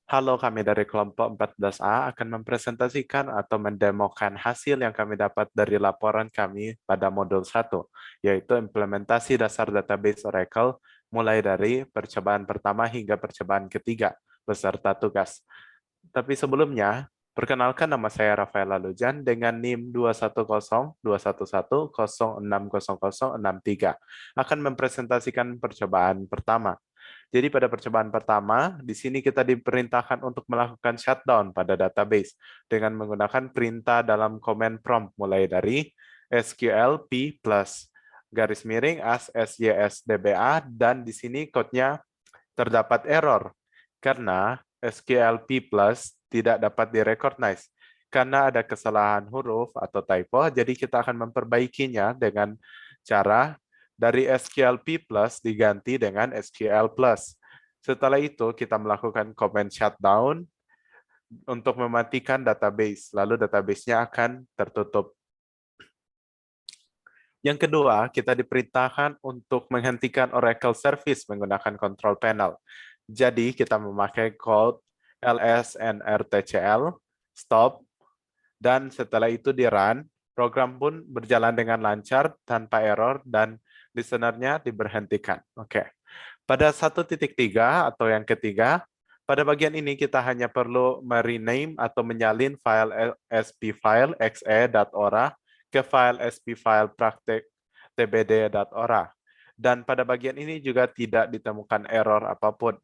Halo, kami dari kelompok 14A akan mempresentasikan atau mendemokan hasil yang kami dapat dari laporan kami pada modul 1, yaitu implementasi dasar database Oracle mulai dari percobaan pertama hingga percobaan ketiga, beserta tugas. Tapi sebelumnya, perkenalkan nama saya Rafael Lalujan dengan NIM 210-211-0600063. Akan mempresentasikan percobaan pertama. Jadi pada percobaan pertama, di sini kita diperintahkan untuk melakukan shutdown pada database dengan menggunakan perintah dalam command prompt mulai dari SQL p plus garis miring as sysdba, dan di sini code-nya terdapat error karena SQL p plus tidak dapat direcognize karena ada kesalahan huruf atau typo. Jadi kita akan memperbaikinya dengan cara dari SQL p plus diganti dengan SQL plus. Setelah itu kita melakukan command shutdown untuk mematikan database, lalu database-nya akan tertutup. Yang kedua, kita diperintahkan untuk menghentikan Oracle Service menggunakan control panel. Jadi kita memakai code lsnrtcl, stop, dan setelah itu di run, program pun berjalan dengan lancar tanpa error dan listener-nya diberhentikan. Oke. Pada 1.3 atau yang ketiga, pada bagian ini kita hanya perlu merename atau menyalin file sp file xe.ora ke file sp file praktek.tbd.ora. Dan pada bagian ini juga tidak ditemukan error apapun.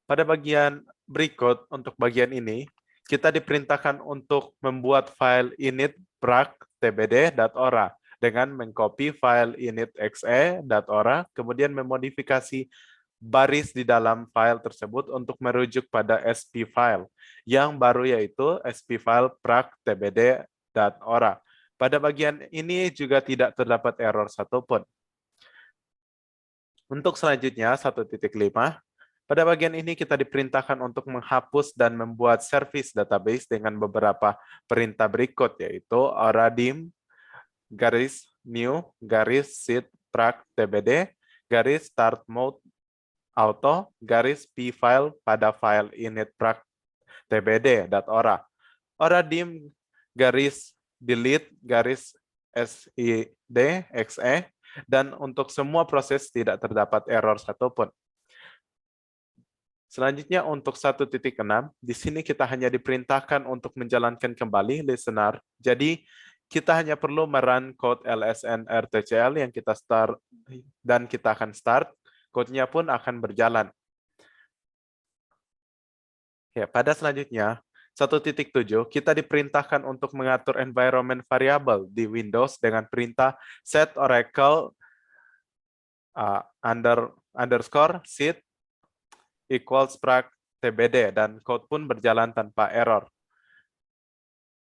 Pada bagian berikut, untuk bagian ini, kita diperintahkan untuk membuat file init prac.tbd.ora dengan mengcopy file init.xe.ora, kemudian memodifikasi baris di dalam file tersebut untuk merujuk pada sp file yang baru, yaitu sp file prac.tbd.ora. Pada bagian ini juga tidak terdapat error satupun. Untuk selanjutnya 1.5, pada bagian ini kita diperintahkan untuk menghapus dan membuat service database dengan beberapa perintah berikut, yaitu oradim garis new garis seed prac tbd garis start mode auto garis p file pada file init prac tbd.ora. Oradim garis delete garis sid xe, dan untuk semua proses tidak terdapat error satupun. Selanjutnya untuk 1.6, di sini kita hanya diperintahkan untuk menjalankan kembali listener. Jadi kita hanya perlu merun code lsnrtcl yang kita start dan kita akan start. Code-nya pun akan berjalan. Ya, pada selanjutnya 1.7, kita diperintahkan untuk mengatur environment variable di Windows dengan perintah set oracle underscore seed equals prac tbd, dan code pun berjalan tanpa error.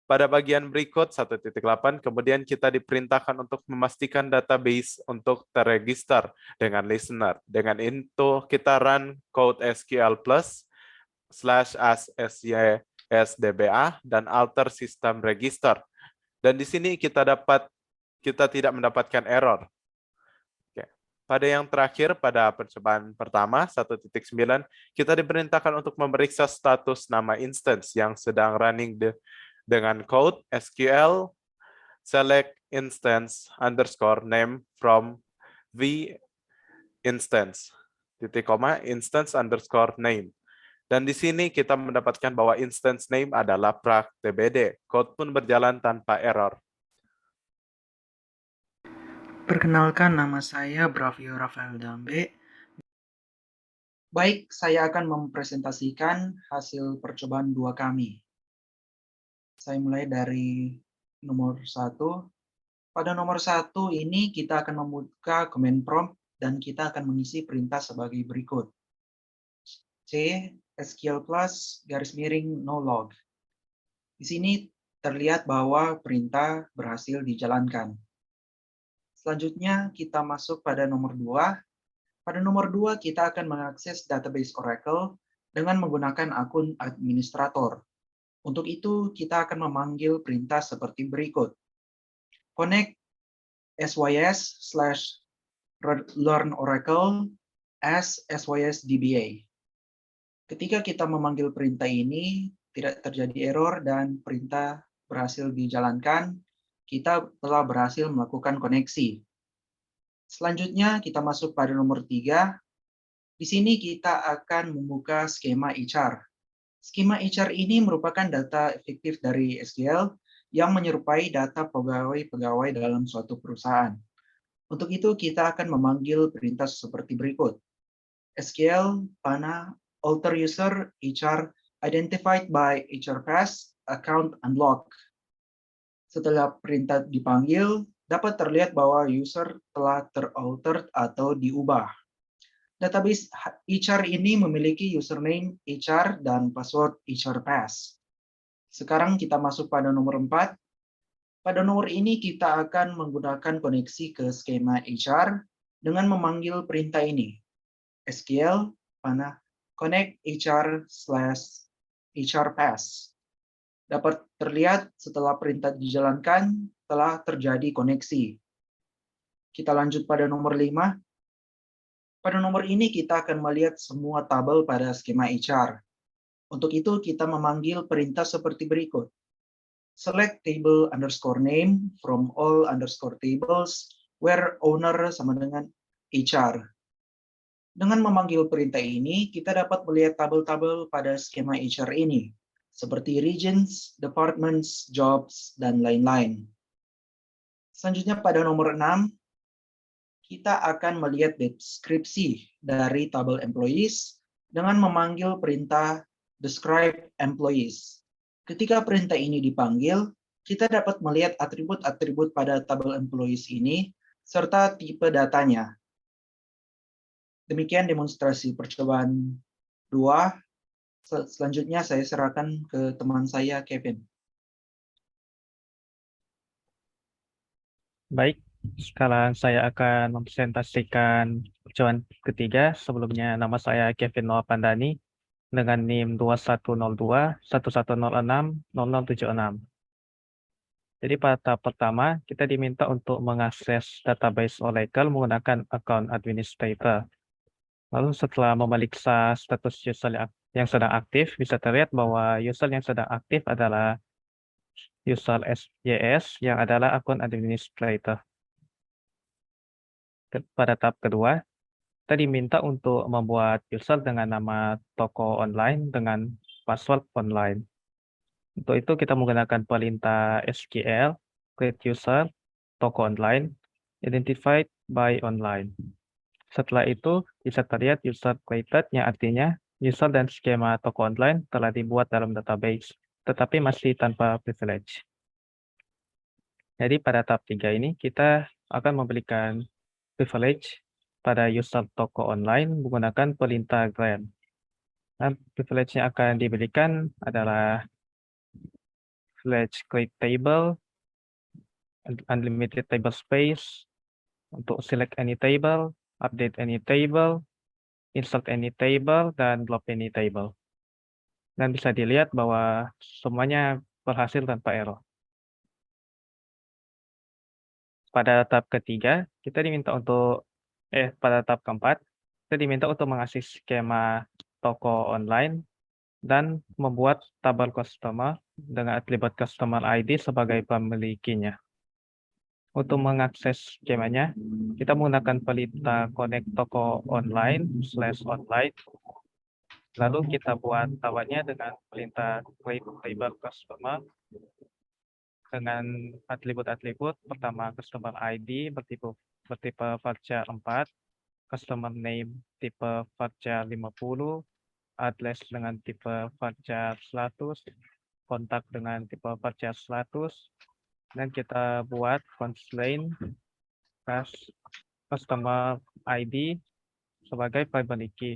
Pada bagian berikut 1.8, kemudian kita diperintahkan untuk memastikan database untuk terregister dengan listener. Dengan itu kita run code SQL plus /as sysdba dan alter system register. Dan di sini kita tidak mendapatkan error. Pada yang terakhir, pada percobaan pertama, 1.9, kita diperintahkan untuk memeriksa status nama instance yang sedang running dengan code SQL select instance underscore name from v instance, titik koma, instance underscore name. Dan di sini kita mendapatkan bahwa instance name adalah prac.tbd. Code pun berjalan tanpa error. Perkenalkan, nama saya Bravio Rafael Dambe. Baik, saya akan mempresentasikan hasil percobaan 2 kami. Saya mulai dari nomor 1. Pada nomor 1 ini kita akan membuka command prompt dan kita akan mengisi perintah sebagai berikut. C SQL plus garis miring no log. Di sini terlihat bahwa perintah berhasil dijalankan. Selanjutnya kita masuk pada nomor 2. Pada nomor 2, kita akan mengakses database Oracle dengan menggunakan akun administrator. Untuk itu, kita akan memanggil perintah seperti berikut. Connect sys/learn Oracle as sysdba. Ketika kita memanggil perintah ini, tidak terjadi error dan perintah berhasil dijalankan, kita telah berhasil melakukan koneksi. Selanjutnya kita masuk pada nomor 3. Di sini kita akan membuka skema HR. Skema HR ini merupakan data efektif dari SQL yang menyerupai data pegawai-pegawai dalam suatu perusahaan. Untuk itu kita akan memanggil perintah seperti berikut. SQL panah alter user HR identified by HR pass account unlock. Setelah perintah dipanggil, dapat terlihat bahwa user telah teralter atau diubah. Database HR ini memiliki username HR dan password HR pass. Sekarang kita masuk pada nomor 4. Pada nomor ini kita akan menggunakan koneksi ke skema HR dengan memanggil perintah ini. SQL panah connect HR/HR pass. Dapat terlihat setelah perintah dijalankan telah terjadi koneksi. Kita lanjut pada nomor 5. Pada nomor ini kita akan melihat semua tabel pada skema HR. Untuk itu kita memanggil perintah seperti berikut. Select table underscore name from all underscore tables where owner sama dengan HR. Dengan memanggil perintah ini, kita dapat melihat tabel-tabel pada skema HR ini, seperti regions, departments, jobs, dan lain-lain. Selanjutnya pada nomor 6, kita akan melihat deskripsi dari tabel employees dengan memanggil perintah describe employees. Ketika perintah ini dipanggil, kita dapat melihat atribut-atribut pada tabel employees ini serta tipe datanya. Demikian demonstrasi percobaan 2. Selanjutnya saya serahkan ke teman saya, Kevin. Baik, sekarang saya akan mempresentasikan percobaan ketiga. Sebelumnya, nama saya Kevin Noah Pandani dengan NIM 2102 1106 0076. Jadi pada tahap pertama, kita diminta untuk mengakses database Oracle menggunakan account administrator. Lalu setelah memeriksa status user yang sedang aktif, bisa terlihat bahwa user yang sedang aktif adalah user SYS yang adalah akun administrator. Pada tahap kedua, kita diminta untuk membuat user dengan nama toko online dengan password online. Untuk itu kita menggunakan perintah SQL create user toko online identified by online. Setelah itu bisa terlihat user created yang artinya user dan skema toko online telah dibuat dalam database, tetapi masih tanpa privilege. Jadi pada tahap 3 ini kita akan memberikan privilege pada user toko online menggunakan perintah grant. Dan privilege yang akan diberikan adalah privilege create table, unlimited table space, untuk select any table, update any table, insert any table, dan block any table. Dan bisa dilihat bahwa semuanya berhasil tanpa error. Pada tahap ketiga, kita diminta untuk pada tahap keempat, kita diminta untuk mengakses skema toko online dan membuat tabel customer dengan atribut customer ID sebagai pemilikinya. Untuk mengakses skemanya, kita menggunakan perintah connect toko online/online. Lalu kita buat tabelnya dengan perintah create table customer dengan atribut-atribut. Pertama, customer ID bertipe varchar 4, customer name tipe varchar 50, address dengan tipe varchar 100, kontak dengan tipe varchar 100, dan kita buat constraint customer ID sebagai variable key,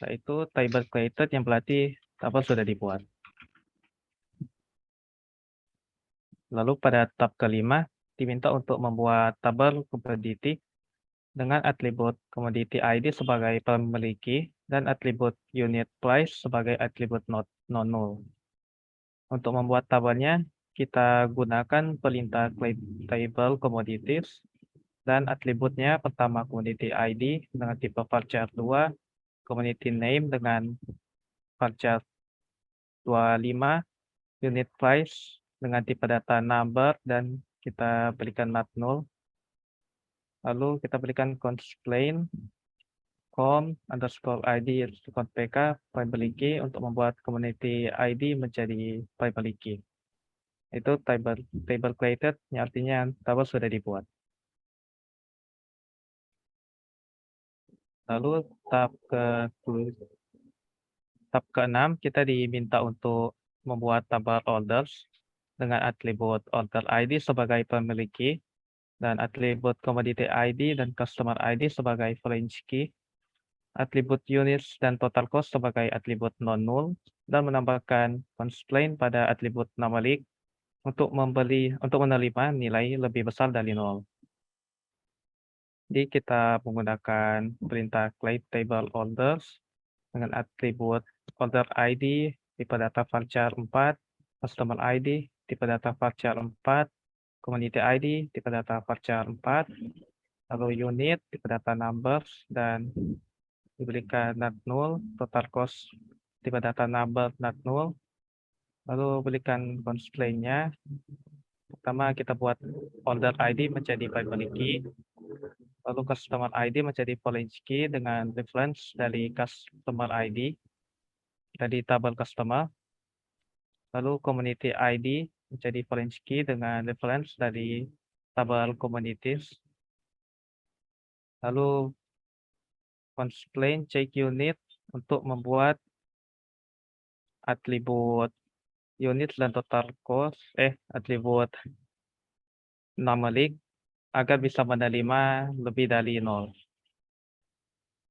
yaitu table created yang berarti tabel sudah dibuat. Lalu pada tahap kelima, diminta untuk membuat tabel komoditi dengan atribut commodity ID sebagai pemiliki dan atribut unit price sebagai atribut non-null. Untuk membuat tabelnya, kita gunakan perintah create table commodities dan atributnya pertama commodity ID dengan tipe varchar 2, community name dengan varchar 25, unit price dengan tipe data number, dan kita berikan not null. Lalu kita berikan constraint com_id pk primary key untuk membuat community ID menjadi primary key. Itu table created, yang artinya tabel sudah dibuat. Lalu tab ke-6 kita diminta untuk membuat tabel orders dengan atribut order ID sebagai primary key dan atribut commodity ID dan customer ID sebagai foreign key, atribut units dan total cost sebagai atribut non-null, dan menambahkan constraint pada atribut numeric untuk menerima nilai lebih besar dari 0. Jadi kita menggunakan perintah create table orders dengan atribut order ID, tipe data varchar 4, customer ID, tipe data varchar 4, community ID, tipe data varchar 4, lalu unit, tipe data numbers, dan diberikan not null, total cost, tipe data number not null, lalu berikan constraint-nya. Pertama kita buat order ID menjadi primary key, lalu customer ID menjadi foreign key dengan reference dari customer ID dari tabel customer, lalu community ID menjadi foreign key dengan reference dari tabel communities, lalu constraint check unit untuk membuat atribut unit dan total cost, atribut numeric agar bisa menerima lebih dari 0.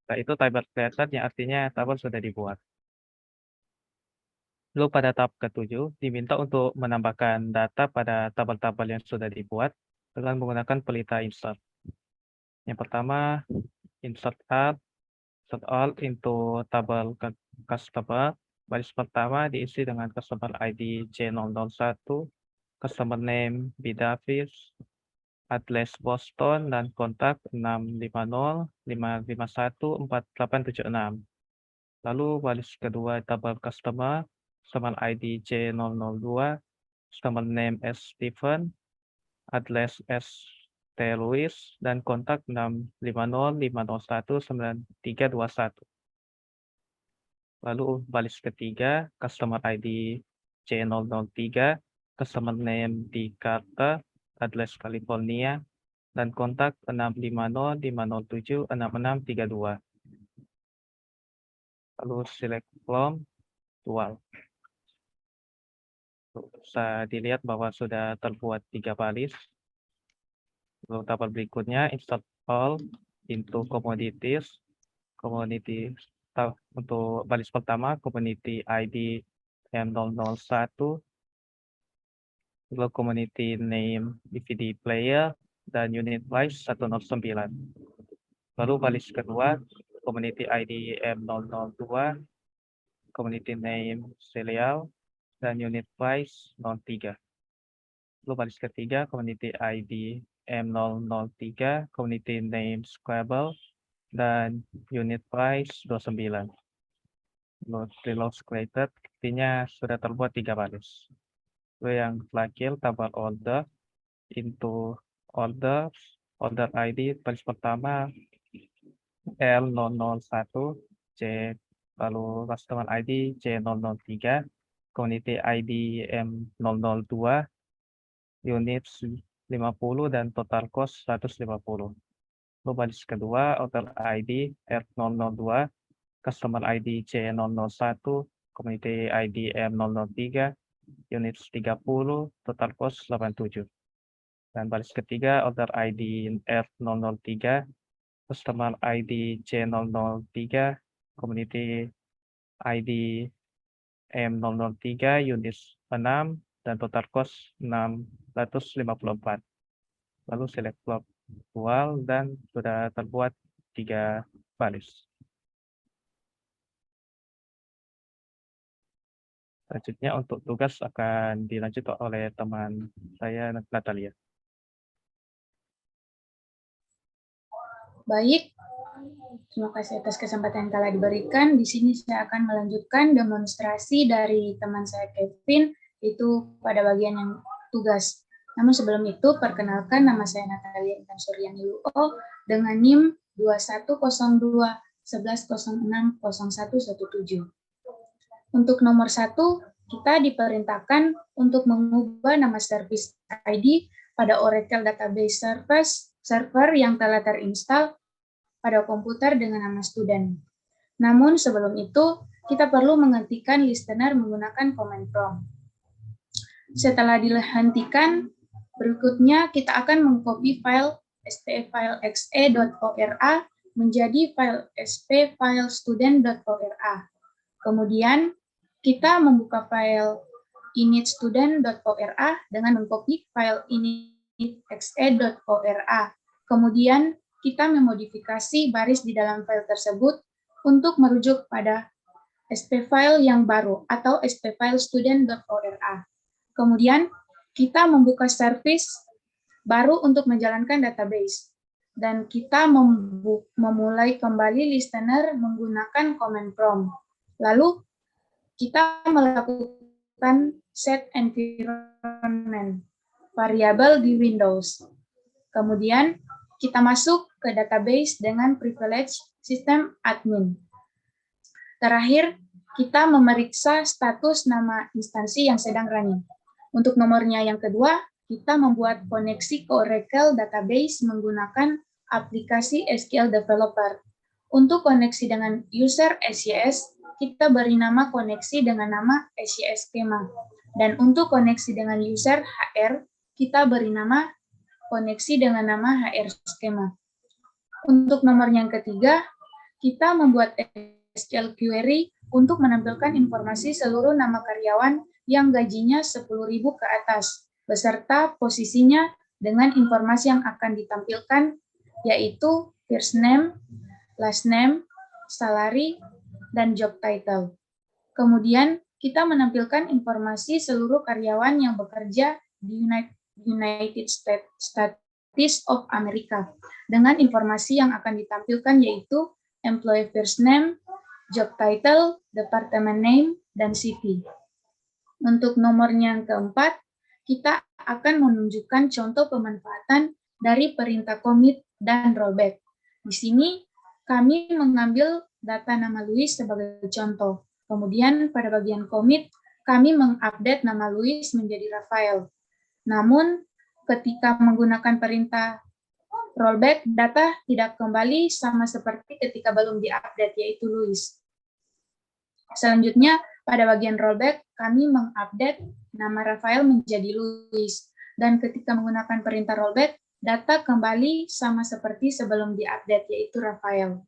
Nah, itu table created, yang artinya tabel sudah dibuat. Lalu pada tahap ke-7 diminta untuk menambahkan data pada tabel-tabel yang sudah dibuat dengan menggunakan perintah insert. Yang pertama, insert all into tabel customer. Baris pertama diisi dengan customer ID C001, customer name Bidavis, address Boston, dan kontak 650-551-4876. Lalu baris kedua tabel customer ID C002, customer name S. Stephen, address S. T. Louis, dan kontak 650-501-9321. Lalu baris ketiga customer ID C003, customer name D. Carter, address California, dan kontak 650-507-6632. Lalu select from dual. Bisa dilihat bahwa sudah terbuat 3 baris. Lalu tabel berikutnya insert all into commodities. Untuk baris pertama community ID M001, lalu community name DVD player, dan unit price 109. Lalu baris kedua community ID M002, community name serial, dan unit price 03. Lalu baris ketiga community ID M003, community name Scrabble, dan unit price 29. Reload created, artinya sudah terbuat 3 baris. Lalu yang terakhir tabel order into order ID baris pertama L001 C, lalu customer ID C003, community ID M002, unit 50, dan total cost 150. Lalu baris kedua order ID R002, customer ID C001, community ID M003, unit 30, total cost 87. Dan baris ketiga order ID R003, customer ID C003, community ID M003, unit 6, dan total cost 654. Lalu select block dual, dan sudah terbuat 3 baris. Selanjutnya untuk tugas akan dilanjut oleh teman saya, Natalia. Baik, Terima kasih atas kesempatan yang telah diberikan. Di sini saya akan melanjutkan demonstrasi dari teman saya Kevin, itu pada bagian yang tugas. Namun sebelum itu, perkenalkan nama saya Natalia Intan Suryani Luo dengan NIM 2102-1106-0117. Untuk nomor 1, kita diperintahkan untuk mengubah nama service ID pada Oracle Database server yang telah terinstall pada komputer dengan nama student. Namun sebelum itu, kita perlu menghentikan listener menggunakan command prompt. Setelah dihentikan, berikutnya kita akan mengcopy file spfilexe.ora menjadi file spfilestudent.ora. Kemudian, kita membuka file initstudent.ora dengan mengcopy file initxe.ora. Kemudian, kita memodifikasi baris di dalam file tersebut untuk merujuk pada spfile yang baru atau spfilestudent.ora. Kemudian, kita membuka service baru untuk menjalankan database. Dan kita memulai kembali listener menggunakan command prompt. Lalu, kita melakukan set environment variabel di Windows. Kemudian, kita masuk ke database dengan privilege sistem admin. Terakhir, kita memeriksa status nama instansi yang sedang running. Untuk nomornya yang kedua, kita membuat koneksi ke Oracle Database menggunakan aplikasi SQL Developer. Untuk koneksi dengan user SYS, kita beri nama koneksi dengan nama SYS Schema. Dan untuk koneksi dengan user HR, kita beri nama koneksi dengan nama HR Schema. Untuk nomor yang ketiga, kita membuat SQL query untuk menampilkan informasi seluruh nama karyawan yang gajinya 10.000 ke atas, beserta posisinya dengan informasi yang akan ditampilkan, yaitu first name, last name, salary, dan job title. Kemudian, kita menampilkan informasi seluruh karyawan yang bekerja di United States of America dengan informasi yang akan ditampilkan yaitu employee first name, job title, department name, dan CV. Untuk nomornya yang keempat, kita akan menunjukkan contoh pemanfaatan dari perintah commit dan rollback. Di sini kami mengambil data nama Luis sebagai contoh. Kemudian pada bagian commit, kami mengupdate nama Luis menjadi Rafael. Namun, ketika menggunakan perintah rollback, data tidak kembali sama seperti ketika belum diupdate, yaitu Luis. Selanjutnya, pada bagian rollback, kami mengupdate nama Rafael menjadi Luis. Dan ketika menggunakan perintah rollback, data kembali sama seperti sebelum diupdate, yaitu Rafael.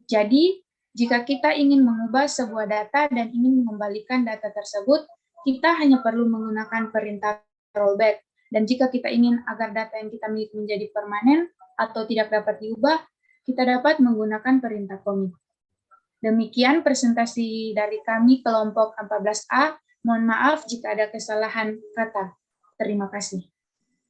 Jadi, jika kita ingin mengubah sebuah data dan ingin mengembalikan data tersebut, kita hanya perlu menggunakan perintah rollback. Dan jika kita ingin agar data yang kita miliki menjadi permanen atau tidak dapat diubah, kita dapat menggunakan perintah commit. Demikian presentasi dari kami kelompok 14A. Mohon maaf jika ada kesalahan kata. Terima kasih.